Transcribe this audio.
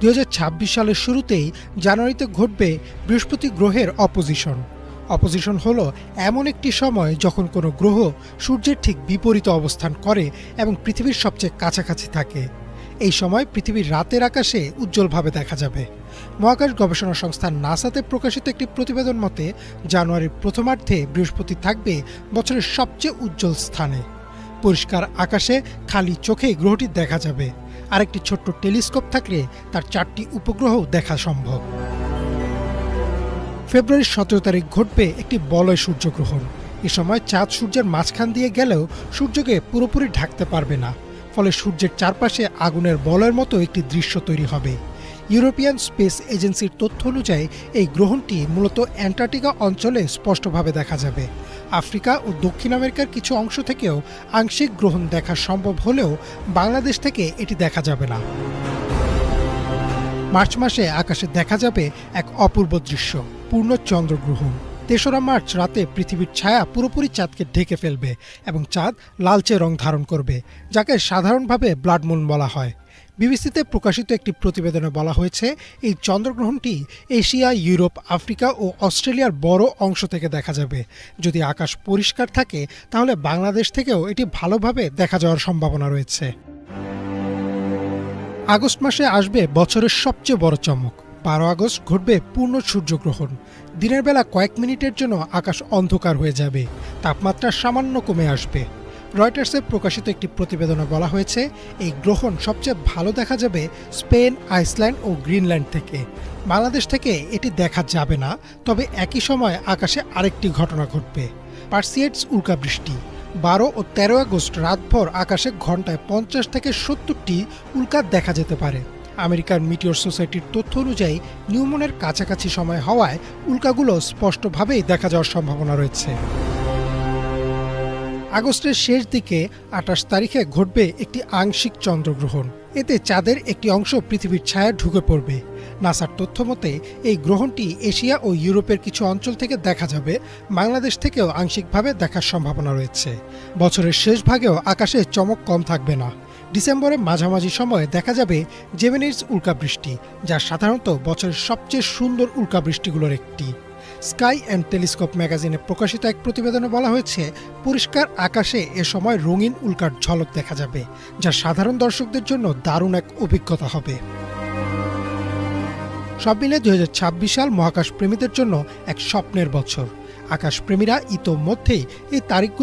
2026 সালের শুরুতেই জানুয়ারিতে ঘটবে বৃহস্পতি গ্রহের অপোজিশন হলো এমন একটি সময় যখন কোনো গ্রহ সূর্যের ঠিক বিপরীত অবস্থান করে এবং পৃথিবীর সবচেয়ে কাছাকাছি থাকে। এই সময় পৃথিবীর রাতের আকাশে উজ্জ্বলভাবে দেখা যাবে। মহাকাশ গবেষণা সংস্থা নাসাতে প্রকাশিত একটি প্রতিবেদন মতে জানুয়ারির প্রথমার্ধে বৃহস্পতি থাকবে বছরের সবচেয়ে উজ্জ্বল স্থানে। পরিষ্কার আকাশে খালি চোখেই গ্রহটি দেখা যাবে। আরেকটি ছোট্ট টেলিস্কোপ থাকলে তার 4টি উপগ্রহ দেখা সম্ভব। ফেব্রুয়ারির 17 তারিখ ঘটবে একটি বলয় সূর্যগ্রহণ। এ সময় চাঁদ সূর্যের মাঝখান দিয়ে গেলেও সূর্যকে পুরোপুরি ঢাকতে পারবে না, ফলে সূর্যের চারপাশে আগুনের বলয়ের মতো একটি দৃশ্য তৈরি হবে। ইউরোপিয়ান স্পেস এজেন্সির তথ্য অনুযায়ী এই গ্রহণটি মূলত অ্যান্টার্কটিকা অঞ্চলে স্পষ্টভাবে দেখা যাবে। আফ্রিকা ও দক্ষিণ আমেরিকার কিছু অংশ থেকেও আংশিক গ্রহণ দেখা সম্ভব হলেও বাংলাদেশ থেকে এটি দেখা যাবে না। মার্চ মাসে আকাশে দেখা যাবে এক অপূর্ব দৃশ্য, পূর্ণ চন্দ্রগ্রহণ। 3রা মার্চ রাতে পৃথিবীর ছায়া পুরোপুরি চাঁদকে ঢেকে ফেলবে এবং চাঁদ লালচে রং ধারণ করবে, যাকে সাধারণভাবে ব্লাড মুন বলা হয়। বিবিসিতে প্রকাশিত একটি প্রতিবেদনে বলা হয়েছে এই চন্দ্রগ্রহণটি এশিয়া, ইউরোপ, আফ্রিকা ও অস্ট্রেলিয়ার বড় অংশ থেকে দেখা যাবে। যদি আকাশ পরিষ্কার থাকে তাহলে বাংলাদেশ থেকেও এটি ভালোভাবে দেখা যাওয়ার সম্ভাবনা রয়েছে। আগস্ট মাসে আসবে বছরের সবচেয়ে বড় চমক। 12 আগস্ট ঘটবে পূর্ণ সূর্যগ্রহণ। দিনের বেলা কয়েক মিনিটের জন্য আকাশ অন্ধকার হয়ে যাবে, তাপমাত্রা সামান্য কমে আসবে। রয়টার্সে প্রকাশিত একটি প্রতিবেদনে বলা হয়েছে এই গ্রহণ সবচেয়ে ভালো দেখা যাবে স্পেন, আইসল্যান্ড ও গ্রিনল্যান্ড থেকে। বাংলাদেশ থেকে এটি দেখা যাবে না, তবে একই সময় আকাশে আরেকটি ঘটনা ঘটবে, পার্সিয়েডস উল্কাবৃষ্টি। 12 ও 13 আগস্ট রাতভর আকাশে ঘন্টায় 50 থেকে 70টি উল্কা দেখা যেতে পারে। আমেরিকার মিটিওর সোসাইটির তথ্য অনুযায়ী নিউমনের কাছাকাছি সময় হওয়ায় উল্কাগুলো স্পষ্টভাবেই দেখা যাওয়ার সম্ভাবনা রয়েছে। আগস্টের শেষ দিকে 28 তারিখে ঘটবে একটি আংশিক চন্দ্রগ্রহণ। এতে চাঁদের একটি অংশ পৃথিবীর ছায়া ঢুকে পড়বে। নাসার তথ্য মতে এই গ্রহণটি এশিয়া ও ইউরোপের কিছু অঞ্চল থেকে দেখা যাবে। বাংলাদেশ থেকেও আংশিকভাবে দেখার সম্ভাবনা রয়েছে। বছরের শেষ ভাগেও আকাশে চমক কম থাকবে না। ডিসেম্বরের মাঝামাঝি সময়ে দেখা যাবে জেমিনিস উল্কাবৃষ্টি, যা সাধারণত বছরের সবচেয়ে সুন্দর উল্কাবৃষ্টিগুলোর একটি। স্কাই অ্যান্ড টেলিস্কোপ ম্যাগাজিনে প্রকাশিত এক প্রতিবেদনে বলা হয়েছে পরিষ্কার আকাশে এ সময় রঙিন উল্কার ঝলক দেখা যাবে, যা সাধারণ দর্শকদের জন্য দারুণ এক অভিজ্ঞতা হবে। সব মিলে 2026 সাল মহাকাশ প্রেমীদের জন্য এক স্বপ্নের বছর। আকাশপ্রেমীরা ইতোমধ্যেই এই তারিখগুলো